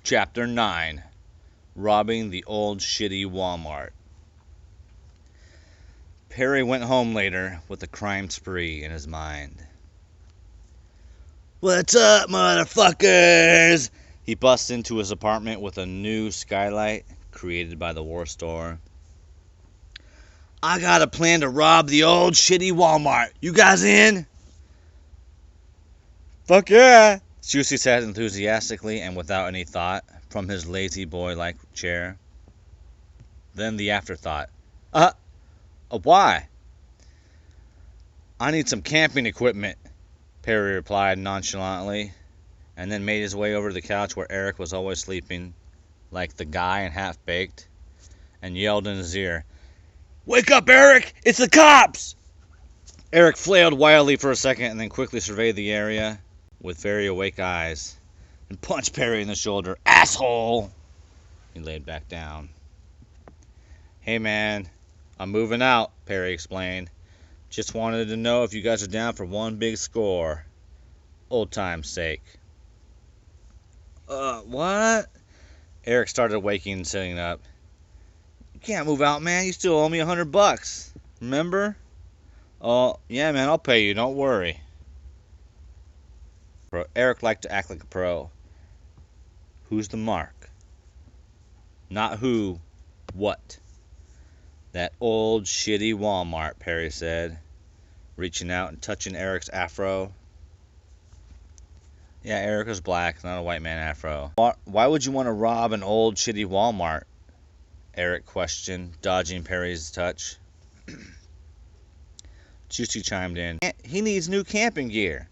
Chapter 9. Robbing the Old Shitty Walmart. Perry went home later with a crime spree in his mind. "What's up, motherfuckers?" He busts into his apartment with a new skylight created by the war store. "I got a plan to rob the old shitty Walmart. You guys in?" "Fuck yeah," Juicy said enthusiastically and without any thought from his lazy boy-like chair. Then the afterthought. Why?" "I need some camping equipment," Perry replied nonchalantly, and then made his way over to the couch where Eric was always sleeping, like the guy in Half-Baked, and yelled in his ear, "Wake up, Eric! It's the cops!" Eric flailed wildly for a second and then quickly surveyed the area with very awake eyes and punched Perry in the shoulder. "Asshole!" He laid back down. "Hey man, I'm moving out," Perry explained. "Just wanted to know if you guys are down for one big score. Old time's sake." What?" Eric started waking and sitting up. "You can't move out, man. You still owe me $100. Remember?" "Oh, yeah, man, I'll pay you. Don't worry." Eric liked to act like a pro. "Who's the mark?" "Not who, what?" "That old shitty Walmart," Perry said, reaching out and touching Eric's afro. Yeah, Eric was black, not a white man afro. "Why would you want to rob an old shitty Walmart?" Eric questioned, dodging Perry's touch. Juicy chimed in. "He needs new camping gear."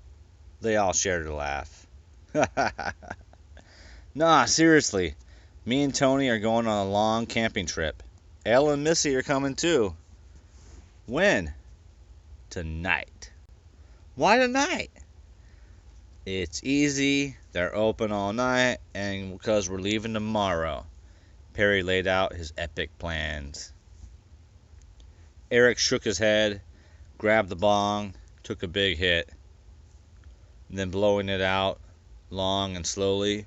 They all shared a laugh. "Nah, seriously. Me and Tony are going on a long camping trip. Elle and Missy are coming too." "When?" "Tonight." "Why tonight?" "It's easy. They're open all night, and because we're leaving tomorrow." Perry laid out his epic plans. Eric shook his head, grabbed the bong, took a big hit, then blowing it out long and slowly.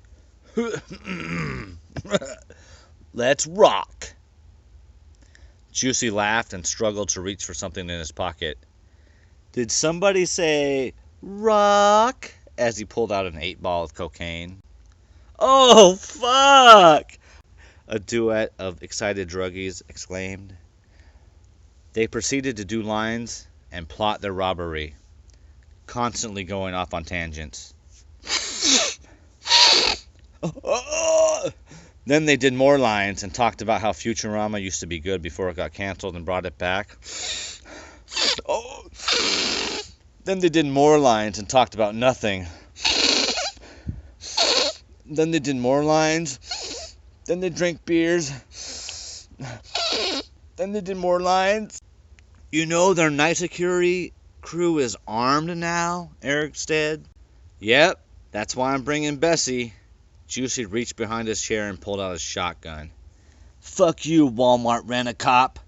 "Let's rock." Juicy laughed and struggled to reach for something in his pocket. "Did somebody say rock?" as he pulled out an 8-ball of cocaine. "Oh, fuck!" a duet of excited druggies exclaimed. They proceeded to do lines and plot their robbery, constantly going off on tangents. Then they did more lines and talked about how Futurama used to be good before it got canceled and brought it back. Then they did more lines and talked about nothing. Then they did more lines. Then they drank beers. Then they did more lines. "You know their night security crew is armed now?" Eric said. "Yep, that's why I'm bringing Bessie." Juicy reached behind his chair and pulled out his shotgun. "Fuck you, Walmart rent-a-cop."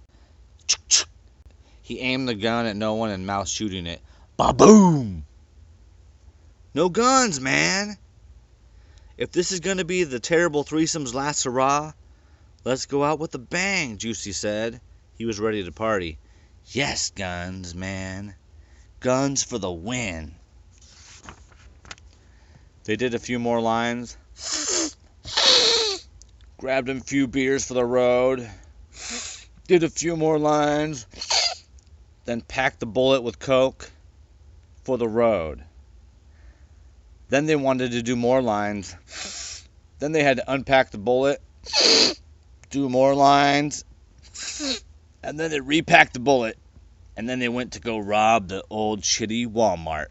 He aimed the gun at no one and mouthed shooting it. Ba-boom! "No guns, man. If this is going to be the terrible threesome's last hurrah, let's go out with a bang," Juicy said. He was ready to party. "Yes, guns, man. Guns for the win." They did a few more lines. Grabbed a few beers for the road. Did a few more lines. Then packed the bullet with coke for the road. Then they wanted to do more lines. Then they had to unpack the bullet, do more lines, and then they repacked the bullet, and then they went to go rob the old shitty Walmart.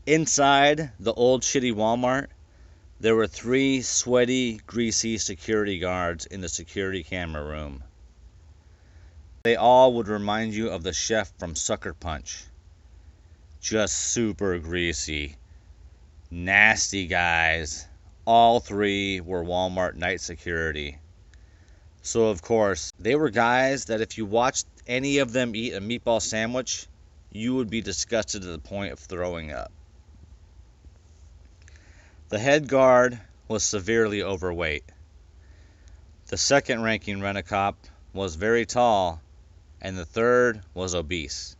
Inside the old shitty Walmart, there were 3 sweaty, greasy security guards in the security camera room. They all would remind you of the chef from Sucker Punch. Just super greasy. Nasty guys. All 3 were Walmart night security. So, of course, they were guys that if you watched any of them eat a meatball sandwich, you would be disgusted to the point of throwing up. The head guard was severely overweight. The second-ranking rent-a-cop was very tall, and the third was obese.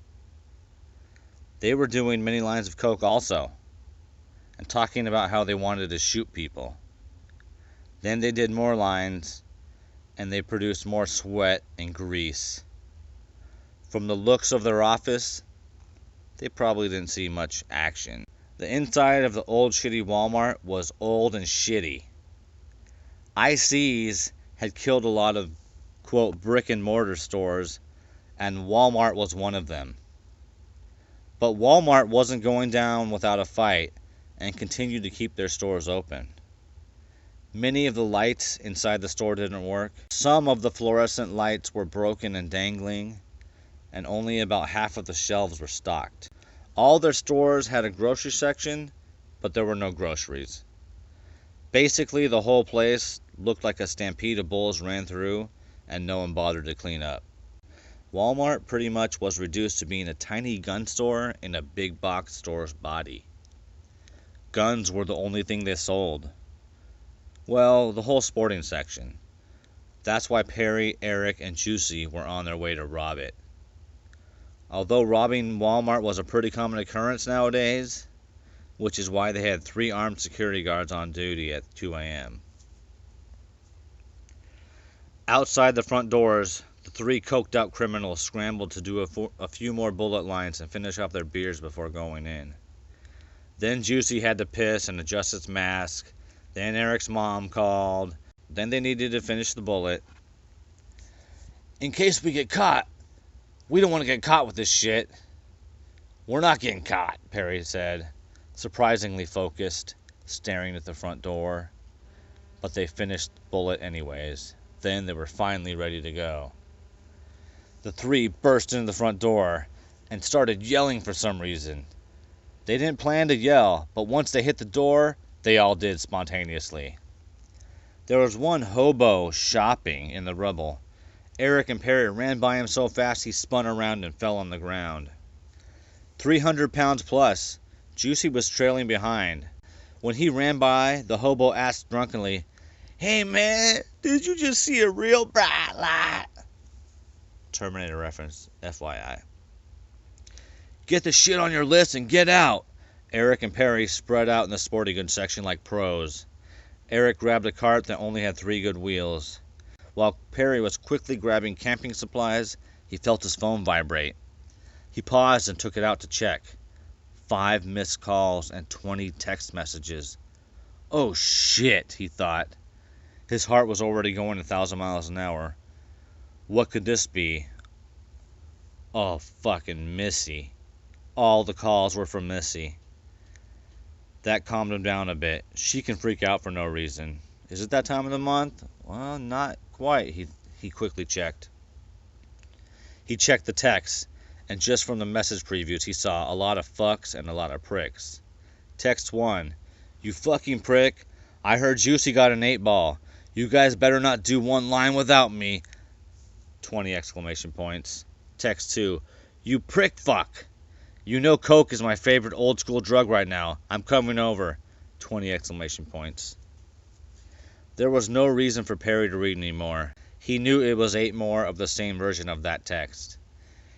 They were doing many lines of coke also, and talking about how they wanted to shoot people. Then they did more lines, and they produced more sweat and grease. From the looks of their office, they probably didn't see much action. The inside of the old shitty Walmart was old and shitty. ICs had killed a lot of, quote, brick and mortar stores, and Walmart was one of them. But Walmart wasn't going down without a fight and continued to keep their stores open. Many of the lights inside the store didn't work. Some of the fluorescent lights were broken and dangling, and only about half of the shelves were stocked. All their stores had a grocery section, but there were no groceries. Basically, the whole place looked like a stampede of bulls ran through, and no one bothered to clean up. Walmart pretty much was reduced to being a tiny gun store in a big box store's body. Guns were the only thing they sold. Well, the whole sporting section. That's why Perry, Eric, and Juicy were on their way to rob it. Although robbing Walmart was a pretty common occurrence nowadays, which is why they had 3 armed security guards on duty at 2 a.m. Outside the front doors, the 3 coked-out criminals scrambled to do a few more bullet lines and finish off their beers before going in. Then Juicy had to piss and adjust its mask. Then Eric's mom called. Then they needed to finish the bullet. In case we get caught. We don't want to get caught with this shit. We're not getting caught, Perry said, surprisingly focused, staring at the front door. But they finished the bullet anyways. Then they were finally ready to go. The 3 burst into the front door and started yelling for some reason. They didn't plan to yell, but once they hit the door, they all did spontaneously. There was one hobo shopping in the rubble. Eric and Perry ran by him so fast he spun around and fell on the ground. 300 pounds plus, Juicy was trailing behind. When he ran by, the hobo asked drunkenly, "Hey man, did you just see a real bright light?" Terminator reference, FYI. "Get the shit on your list and get out!" Eric and Perry spread out in the sporting goods section like pros. Eric grabbed a cart that only had 3 good wheels. While Perry was quickly grabbing camping supplies, he felt his phone vibrate. He paused and took it out to check. 5 missed calls and 20 text messages. Oh shit, he thought. His heart was already going 1,000 miles an hour. What could this be? Oh, fucking Missy. All the calls were from Missy. That calmed him down a bit. She can freak out for no reason. Is it that time of the month? Well, not quite, he quickly checked. He checked the text, and just from the message previews he saw a lot of fucks and a lot of pricks. Text 1. You fucking prick. I heard Juicy got an 8-ball. You guys better not do one line without me. 20 exclamation points. Text 2. You prick fuck. You know coke is my favorite old school drug right now. I'm coming over. 20 exclamation points. There was no reason for Perry to read anymore. He knew it was 8 more of the same version of that text.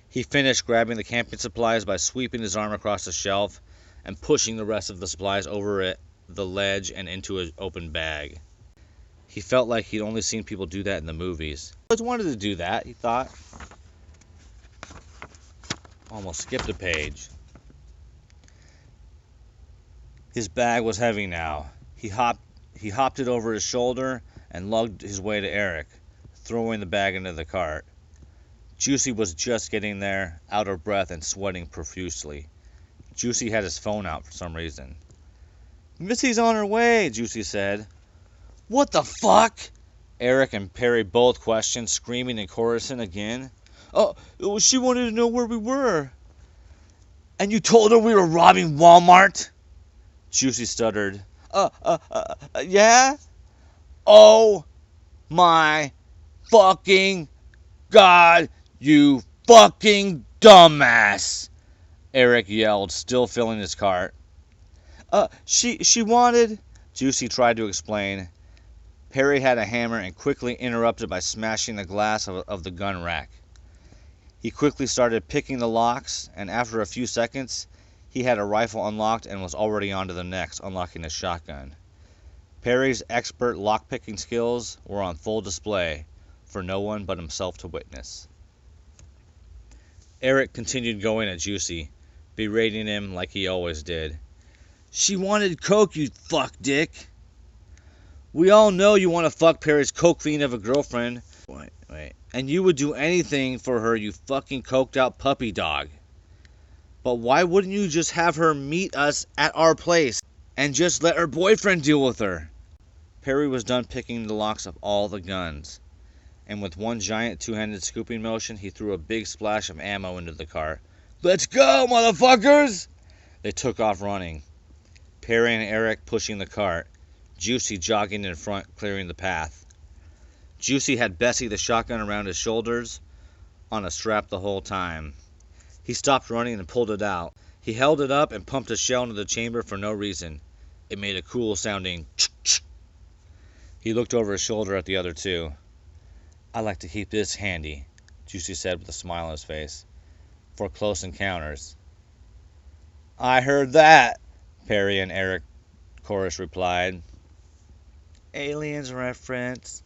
He finished grabbing the camping supplies by sweeping his arm across the shelf and pushing the rest of the supplies over the ledge and into an open bag. He felt like he'd only seen people do that in the movies. I always wanted to do that, he thought. Almost skipped a page. His bag was heavy now. He hopped it over his shoulder and lugged his way to Eric, throwing the bag into the cart. Juicy was just getting there, out of breath and sweating profusely. Juicy had his phone out for some reason. "Missy's on her way," Juicy said. "What the fuck?" Eric and Perry both questioned, screaming in chorus again. "Oh, she wanted to know where we were." "And you told her we were robbing Walmart?" Juicy stuttered. Yeah?" "Oh my fucking God, you fucking dumbass!" Eric yelled, still filling his cart. She wanted..." Juicy tried to explain. Perry had a hammer and quickly interrupted by smashing the glass of the gun rack. He quickly started picking the locks, and after a few seconds, he had a rifle unlocked and was already on to the next, unlocking a shotgun. Perry's expert lockpicking skills were on full display for no one but himself to witness. Eric continued going at Juicy, berating him like he always did. "She wanted coke, you fuck dick. We all know you want to fuck Perry's coke fiend of a girlfriend. Wait. And you would do anything for her, you fucking coked out puppy dog. But why wouldn't you just have her meet us at our place and just let her boyfriend deal with her?" Perry was done picking the locks of all the guns, and with one giant two-handed scooping motion, he threw a big splash of ammo into the car. "Let's go, motherfuckers!" They took off running. Perry and Eric pushing the cart, Juicy jogging in front, clearing the path. Juicy had Bessie the shotgun around his shoulders on a strap the whole time. He stopped running and pulled it out. He held it up and pumped a shell into the chamber for no reason. It made a cool sounding ch-ch. He looked over his shoulder at the other two. "I like to keep this handy," Juicy said with a smile on his face, "for close encounters." "I heard that," Perry and Eric chorus replied. Aliens reference.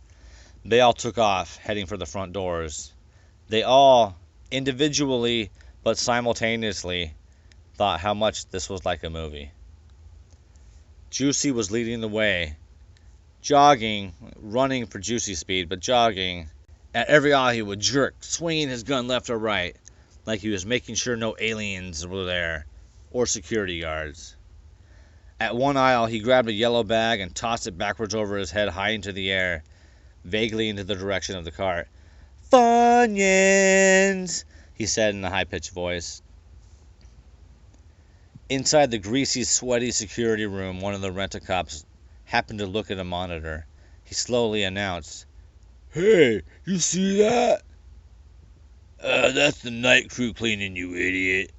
They all took off, heading for the front doors. They all, individually but simultaneously, thought how much this was like a movie. Juicy was leading the way, jogging, running for Juicy speed, but jogging. At every aisle he would jerk, swinging his gun left or right, like he was making sure no aliens were there, or security guards. At one aisle he grabbed a yellow bag and tossed it backwards over his head high into the air, vaguely into the direction of the cart. "Funyuns," he said in a high-pitched voice. Inside the greasy, sweaty security room, one of the rent-a-cops happened to look at a monitor. He slowly announced, "Hey, you see that?" That's the night crew cleaning, you idiot."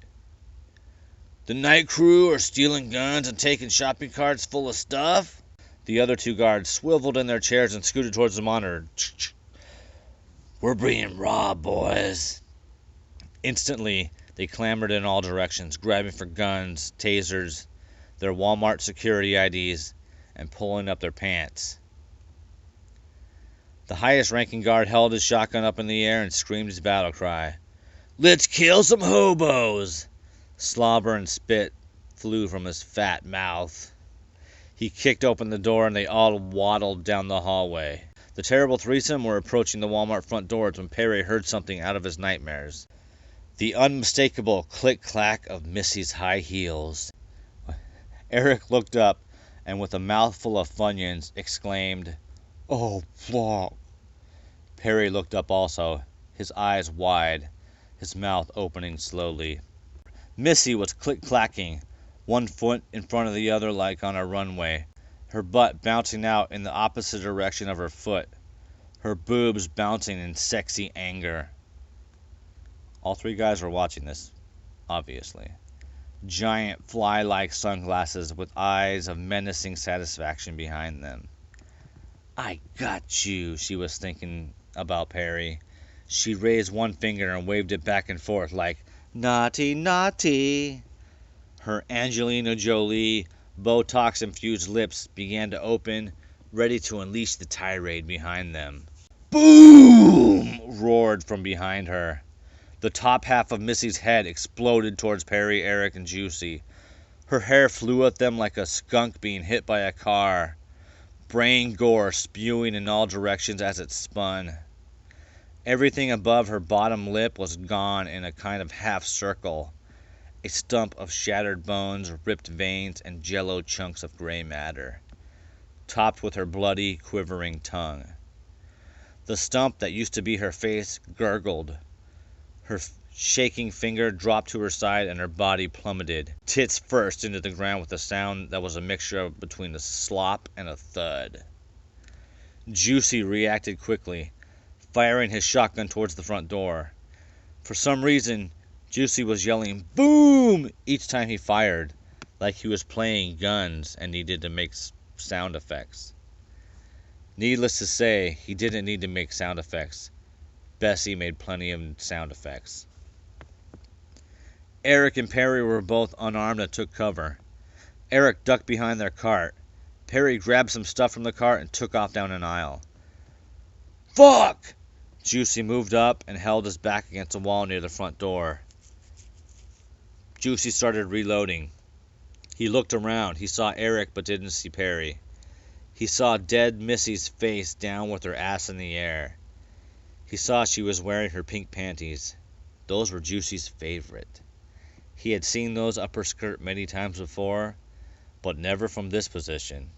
"The night crew are stealing guns and taking shopping carts full of stuff?" The other two guards swiveled in their chairs and scooted towards the monitor. "We're being robbed, boys." Instantly, they clamored in all directions, grabbing for guns, tasers, their Walmart security IDs, and pulling up their pants. The highest-ranking guard held his shotgun up in the air and screamed his battle cry. "Let's kill some hobos!" Slobber and spit flew from his fat mouth. He kicked open the door and they all waddled down the hallway. The terrible threesome were approaching the Walmart front doors when Perry heard something out of his nightmares. The unmistakable click-clack of Missy's high heels. Eric looked up and with a mouthful of Funyuns exclaimed, "Oh, fuck." Perry looked up also, his eyes wide, his mouth opening slowly. Missy was click-clacking, one foot in front of the other like on a runway, her butt bouncing out in the opposite direction of her foot, her boobs bouncing in sexy anger. All three guys were watching this, obviously. Giant fly-like sunglasses with eyes of menacing satisfaction behind them. "I got you," she was thinking about Perry. She raised one finger and waved it back and forth like, "Naughty, naughty." Her Angelina Jolie, Botox-infused lips began to open, ready to unleash the tirade behind them. "Boom!" roared from behind her. The top half of Missy's head exploded towards Perry, Eric, and Juicy. Her hair flew at them like a skunk being hit by a car, brain gore spewing in all directions as it spun. Everything above her bottom lip was gone in a kind of half circle, a stump of shattered bones, ripped veins, and jello chunks of gray matter, topped with her bloody, quivering tongue. The stump that used to be her face gurgled. Her shaking finger dropped to her side and her body plummeted, tits first, into the ground with a sound that was a mixture between a slop and a thud. Juicy reacted quickly, firing his shotgun towards the front door. For some reason, Juicy was yelling "Boom!" each time he fired, like he was playing guns and needed to make sound effects. Needless to say, he didn't need to make sound effects. Bessie made plenty of sound effects. Eric and Perry were both unarmed and took cover. Eric ducked behind their cart. Perry grabbed some stuff from the cart and took off down an aisle. Fuck! Juicy moved up and held his back against a wall near the front door. Juicy started reloading. He looked around. He saw Eric but didn't see Perry. He saw dead Missy's face down with her ass in the air. He saw she was wearing her pink panties. Those were Juicy's favorite. He had seen those up her skirt many times before, but never from this position.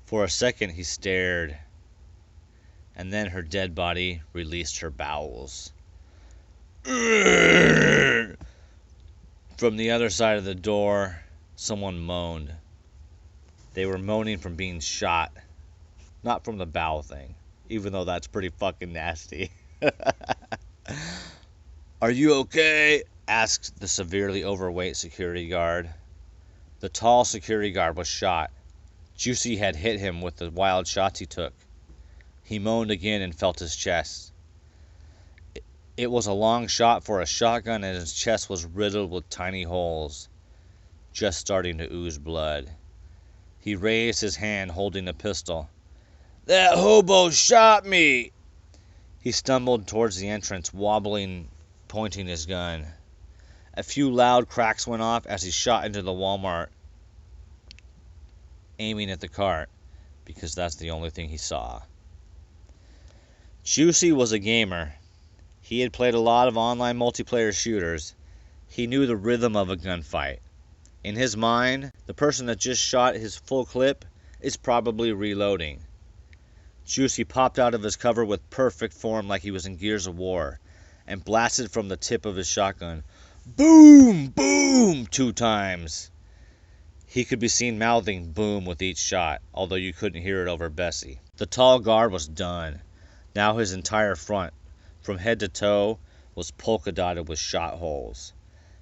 For a second he stared, and then her dead body released her bowels. From the other side of the door, someone moaned. They were moaning from being shot, not from the bowel thing, even though that's pretty fucking nasty. Are you okay? Asked the severely overweight security guard. The tall security guard was shot. Juicy had hit him with the wild shots he took. He moaned again and felt his chest. It was a long shot for a shotgun, and his chest was riddled with tiny holes, just starting to ooze blood. He raised his hand holding the pistol. That hobo shot me! He stumbled towards the entrance, wobbling, pointing his gun. A few loud cracks went off as he shot into the Walmart, aiming at the cart, because that's the only thing he saw. Juicy was a gamer. He had played a lot of online multiplayer shooters. He knew the rhythm of a gunfight. In his mind, the person that just shot his full clip is probably reloading. Juicy popped out of his cover with perfect form like he was in Gears of War, and blasted from the tip of his shotgun. Boom! Boom! 2 times. He could be seen mouthing boom with each shot, although you couldn't hear it over Bessie. The tall guard was done. Now his entire front, from head to toe, was polka dotted with shot holes.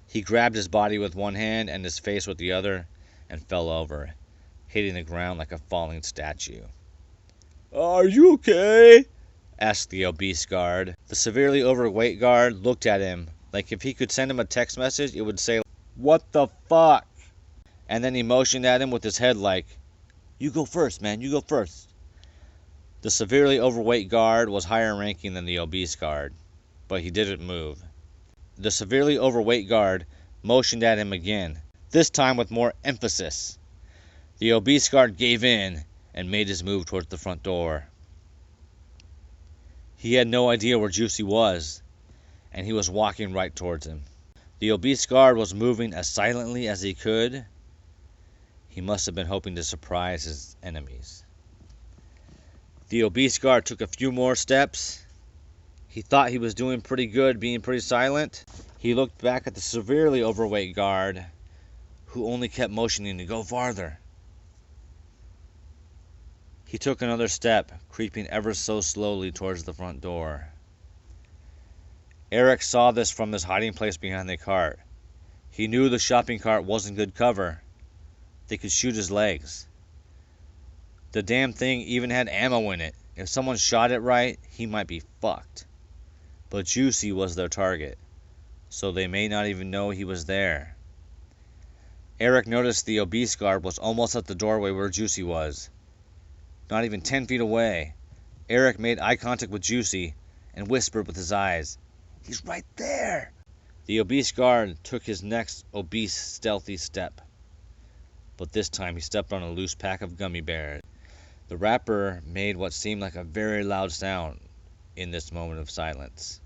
He grabbed his body with one hand and his face with the other, and fell over, hitting the ground like a falling statue. Are you okay? Asked the obese guard. The severely overweight guard looked at him like if he could send him a text message, it would say, "What the fuck?" And then he motioned at him with his head like, "You go first, man, you go first." The severely overweight guard was higher ranking than the obese guard, but he didn't move. The severely overweight guard motioned at him again, this time with more emphasis. The obese guard gave in and made his move towards the front door. He had no idea where Juicy was, and he was walking right towards him. The obese guard was moving as silently as he could. He must have been hoping to surprise his enemies. The obese guard took a few more steps. He thought he was doing pretty good, being pretty silent. He looked back at the severely overweight guard, who only kept motioning to go farther. He took another step, creeping ever so slowly towards the front door. Eric saw this from his hiding place behind the cart. He knew the shopping cart wasn't good cover. They could shoot his legs. The damn thing even had ammo in it. If someone shot it right, he might be fucked. But Juicy was their target, so they may not even know he was there. Eric noticed the obese guard was almost at the doorway where Juicy was. Not even 10 feet away. Eric made eye contact with Juicy and whispered with his eyes, "He's right there!" The obese guard took his next obese, stealthy step. But this time he stepped on a loose pack of gummy bears. The wrapper made what seemed like a very loud sound in this moment of silence.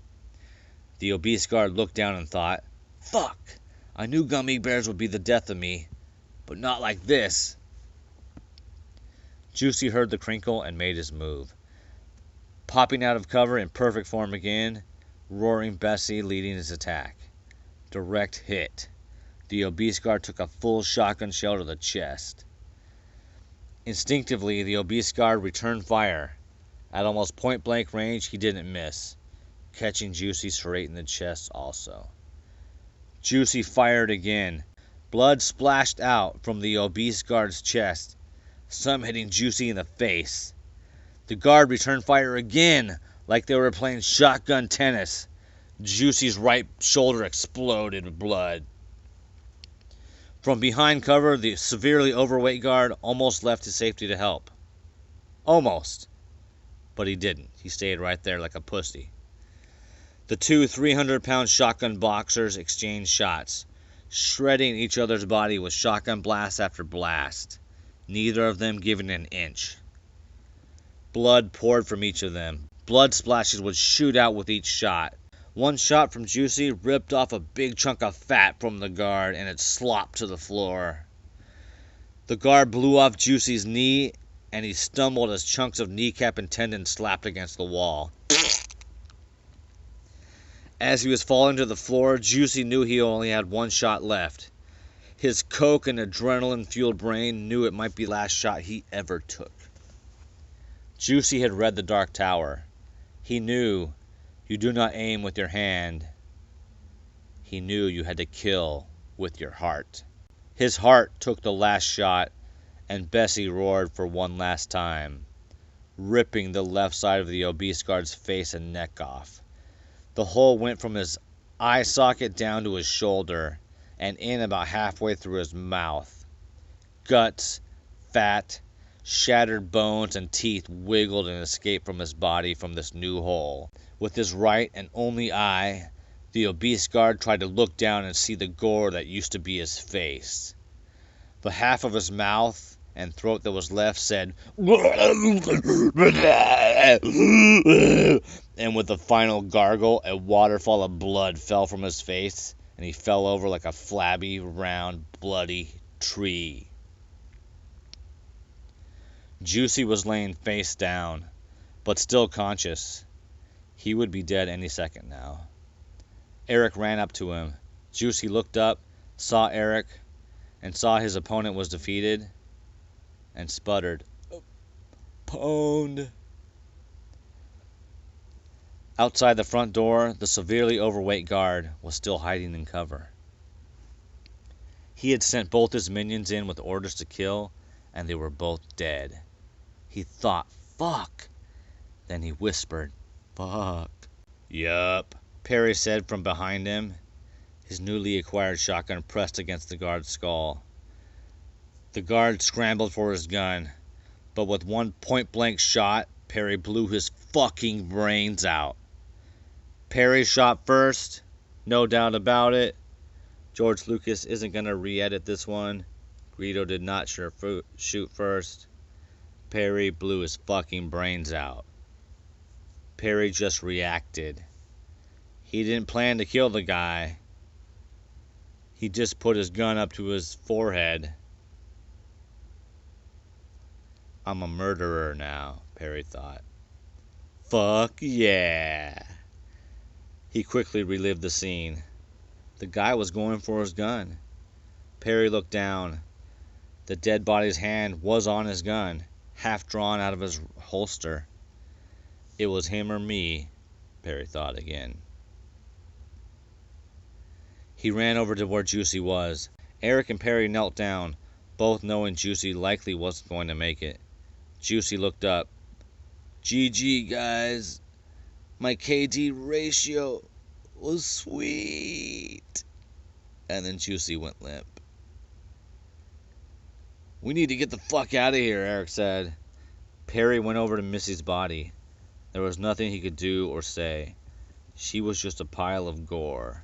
The obese guard looked down and thought, "Fuck! I knew gummy bears would be the death of me, but not like this." Juicy heard the crinkle and made his move. Popping out of cover in perfect form again, Roaring Bessie leading his attack. Direct hit. The obese guard took a full shotgun shell to the chest. Instinctively, the obese guard returned fire. At almost point-blank range, he didn't miss, catching Juicy straight in the chest also. Juicy fired again. Blood splashed out from the obese guard's chest, some hitting Juicy in the face. The guard returned fire again, like they were playing shotgun tennis. Juicy's right shoulder exploded with blood. From behind cover, the severely overweight guard almost left his safety to help. Almost. But he didn't. He stayed right there like a pussy. The two 300-pound shotgun boxers exchanged shots, shredding each other's body with shotgun blast after blast, neither of them giving an inch. Blood poured from each of them. Blood splashes would shoot out with each shot. One shot from Juicy ripped off a big chunk of fat from the guard, and it slopped to the floor. The guard blew off Juicy's knee, and he stumbled as chunks of kneecap and tendon slapped against the wall. As he was falling to the floor, Juicy knew he only had one shot left. His coke and adrenaline-fueled brain knew it might be the last shot he ever took. Juicy had read The Dark Tower. He knew you do not aim with your hand. He knew you had to kill with your heart. His heart took the last shot, and Bessie roared for one last time, ripping the left side of the obese guard's face and neck off. The hole went from his eye socket down to his shoulder, and in about halfway through his mouth. Guts, fat, shattered bones, and teeth wiggled and escaped from his body from this new hole. With his right and only eye, the obese guard tried to look down and see the gore that used to be his face. The half of his mouth and throat that was left said, and with a final gargle, a waterfall of blood fell from his face, and he fell over like a flabby, round, bloody tree. Juicy was laying face down, but still conscious. He would be dead any second now. Eric ran up to him. Juicy looked up, saw Eric, and saw his opponent was defeated, and sputtered, "Pwned." Outside the front door, the severely overweight guard was still hiding in cover. He had sent both his minions in with orders to kill, and they were both dead. He thought, "Fuck." Then he whispered, "Fuck." "Yup," Perry said from behind him, his newly acquired shotgun pressed against the guard's skull. The guard scrambled for his gun, but with one point-blank shot, Perry blew his fucking brains out. Perry shot first, no doubt about it. George Lucas isn't going to re-edit this one. Greedo did not shoot first. Perry blew his fucking brains out. Perry just reacted. He didn't plan to kill the guy. He just put his gun up to his forehead. I'm a murderer now, Perry thought. Fuck yeah. He quickly relived the scene. The guy was going for his gun. Perry looked down. The dead body's hand was on his gun, half drawn out of his holster. It was him or me, Perry thought again. He ran over to where Juicy was. Eric and Perry knelt down, both knowing Juicy likely wasn't going to make it. Juicy looked up. GG, guys. My KD ratio was sweet. And then Juicy went limp. We need to get the fuck out of here, Eric said. Perry went over to Missy's body. There was nothing he could do or say. She was just a pile of gore.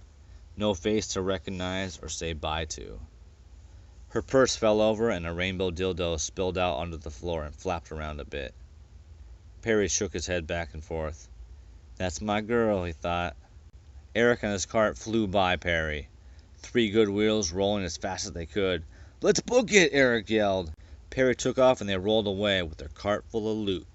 No face to recognize or say bye to. Her purse fell over and a rainbow dildo spilled out onto the floor and flapped around a bit. Perry shook his head back and forth. That's my girl, he thought. Eric and his cart flew by Perry. 3 good wheels rolling as fast as they could. Let's book it, Eric yelled. Perry took off and they rolled away with their cart full of loot.